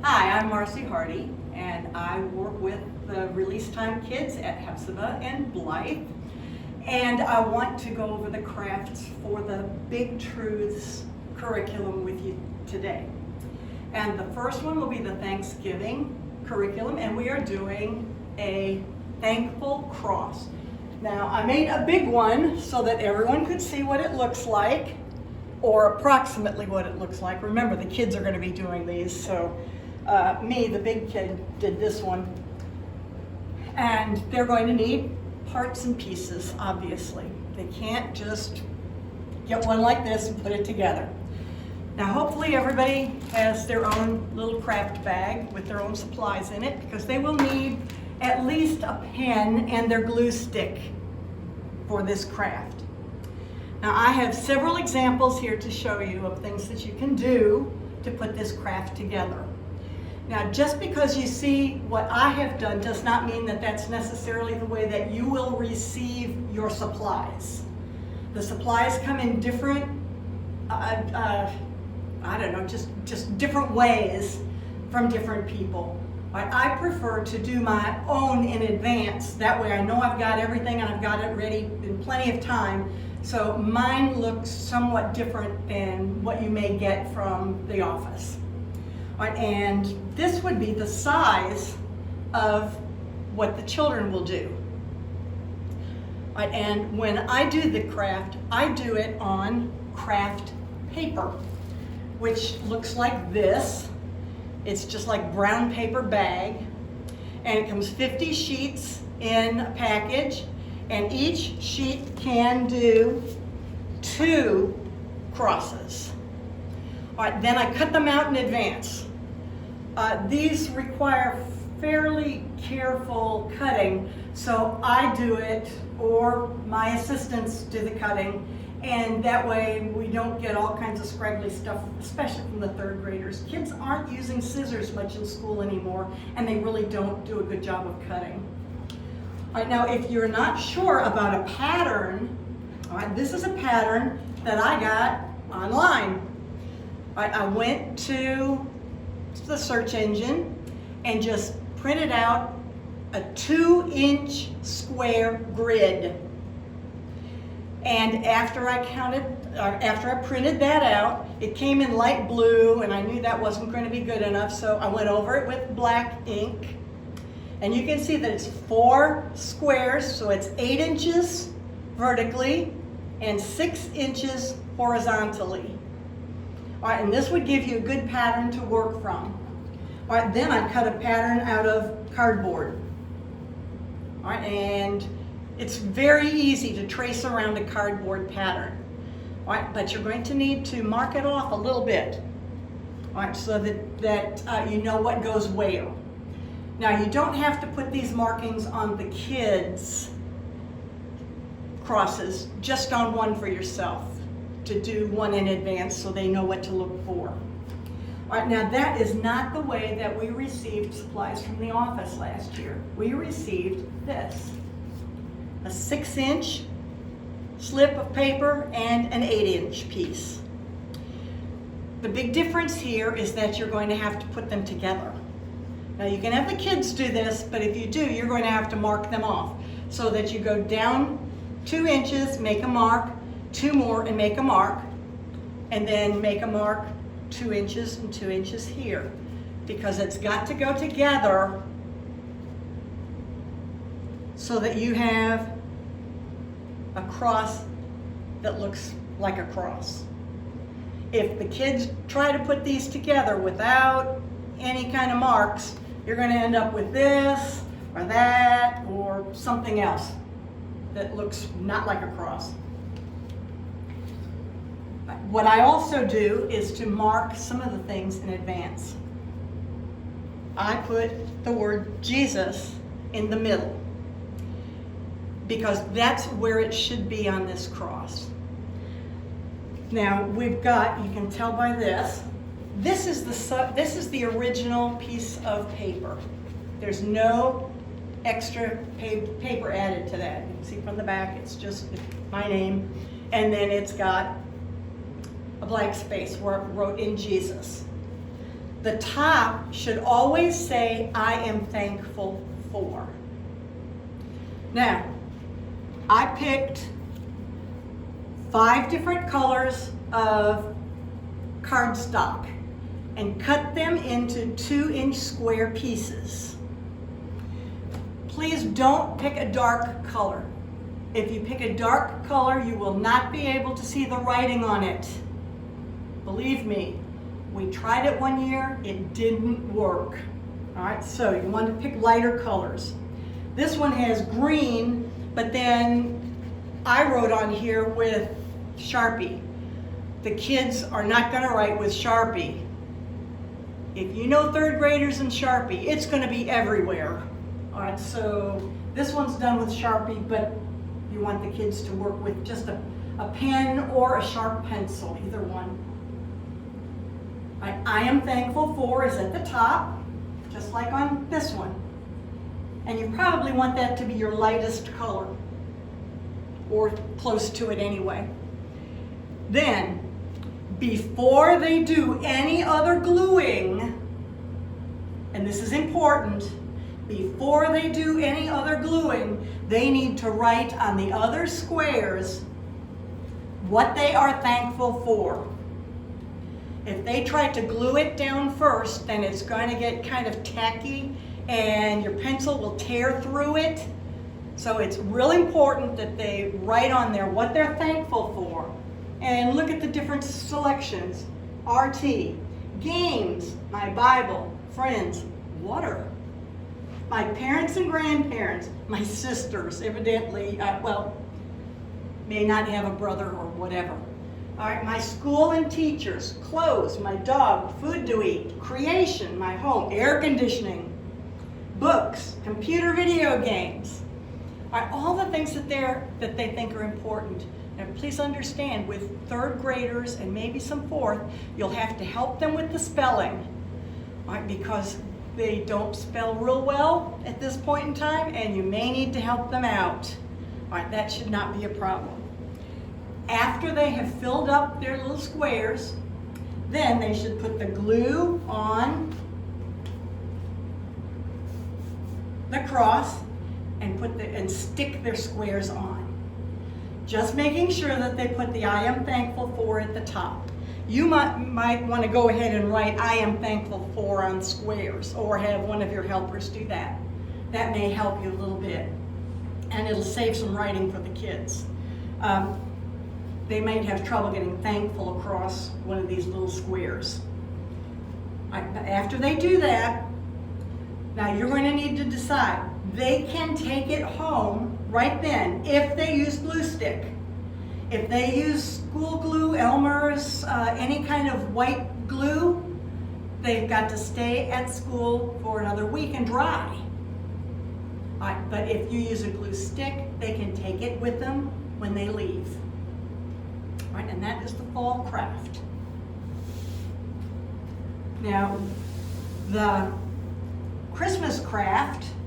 Hi, I'm Marci Hardy, and I work with the Release Time kids at Hephzibah and Blythe. And I want to go over the crafts for the Big Truths curriculum with you today. And the first one will be the Thanksgiving curriculum, and we are doing a thankful cross. Now, I made a big one so that everyone could see what it looks like, or approximately what it looks like. Remember, the kids are going to be doing these, so me, the big kid, did this one. And they're going to need parts and pieces, obviously. They can't just get one like this and put it together. Now, hopefully everybody has their own little craft bag with their own supplies in it, because they will need at least a pen and their glue stick for this craft. Now, I have several examples here to show you of things that you can do to put this craft together. Now, just because you see what I have done does not mean that that's necessarily the way that you will receive your supplies. The supplies come in different, just different ways from different people. But I prefer to do my own in advance. That way I know I've got everything and I've got it ready in plenty of time. So mine looks somewhat different than what you may get from the office. And this would be the size of what the children will do. And when I do the craft, I do it on craft paper, which looks like this. It's just like brown paper bag, and it comes 50 sheets in a package, and each sheet can do 2 crosses. All right, then I cut them out in advance. These require fairly careful cutting, so I do it, or my assistants do the cutting, and that way we don't get all kinds of scraggly stuff, especially from the 3rd graders. Kids aren't using scissors much in school anymore, and they really don't do a good job of cutting. All right, now if you're not sure about a pattern, all right, this is a pattern that I got online. All right, I went to the search engine and just printed out a 2-inch square grid. And after I printed that out, it came in light blue, and I knew that wasn't going to be good enough, so I went over it with black ink. And you can see that it's 4 squares, so it's 8 inches vertically and 6 inches horizontally. All right, and this would give you a good pattern to work from. All right, then I cut a pattern out of cardboard. All right, and it's very easy to trace around a cardboard pattern. All right, but you're going to need to mark it off a little bit. All right, so that you know what goes where. Now, you don't have to put these markings on the kids' crosses, just on one for yourself, to do one in advance so they know what to look for. All right, now that is not the way that we received supplies from the office last year. We received this, a 6-inch slip of paper and an 8-inch piece. The big difference here is that you're going to have to put them together. Now, you can have the kids do this, but if you do, you're going to have to mark them off so that you go down 2 inches, make a mark, 2 more and make a mark, and then make a mark 2 inches and 2 inches here, because it's got to go together so that you have a cross that looks like a cross. If the kids try to put these together without any kind of marks, you're going to end up with this or that or something else that looks not like a cross. What I also do is to mark some of the things in advance. I put the word Jesus in the middle, because that's where it should be on this cross. Now, we've got, you can tell by this, this is the original piece of paper. There's no extra paper added to that. You can see from the back, it's just my name, and then it's got a blank space where I wrote in Jesus. The top should always say, I am thankful for. Now, I picked 5 different colors of cardstock and cut them into 2-inch square pieces. Please don't pick a dark color. If you pick a dark color, you will not be able to see the writing on it. Believe me, we tried it one year, it didn't work. All right, so you want to pick lighter colors. This one has green, but then I wrote on here with Sharpie. The kids are not going to write with Sharpie. If you know 3rd graders and Sharpie, it's going to be everywhere. All right, so this one's done with Sharpie, but you want the kids to work with just a pen or a sharp pencil, either one. All right, I am thankful for is at the top, just like on this one. And you probably want that to be your lightest color, or close to it anyway. Then, before they do any other gluing, and this is important, before they do any other gluing, they need to write on the other squares what they are thankful for. If they try to glue it down first, then it's going to get kind of tacky and your pencil will tear through it. So it's really important that they write on there what they're thankful for. And look at the different selections. RT, games, my Bible, friends, water. My parents and grandparents, my sisters, evidently, may not have a brother or whatever. All right, my school and teachers, clothes, my dog, food to eat, creation, my home, air conditioning, books, computer video games. All right, all the things that they think are important. Now, please understand, with 3rd graders and maybe some 4th, you'll have to help them with the spelling, all right, because they don't spell real well at this point in time, and you may need to help them out. All right, that should not be a problem. After they have filled up their little squares, then they should put the glue on the cross and stick their squares on. Just making sure that they put the I am thankful for at the top. You might want to go ahead and write I am thankful for on squares, or have one of your helpers do that. That may help you a little bit, and it'll save some writing for the kids. They might have trouble getting thankful across one of these little squares. After they do that, now you're going to need to decide. They can take it home right then if they use glue stick. If they use school glue, Elmer's, any kind of white glue, they've got to stay at school for another week and dry. But if you use a glue stick, they can take it with them when they leave. Right, and that is the fall craft. Now, the Christmas craft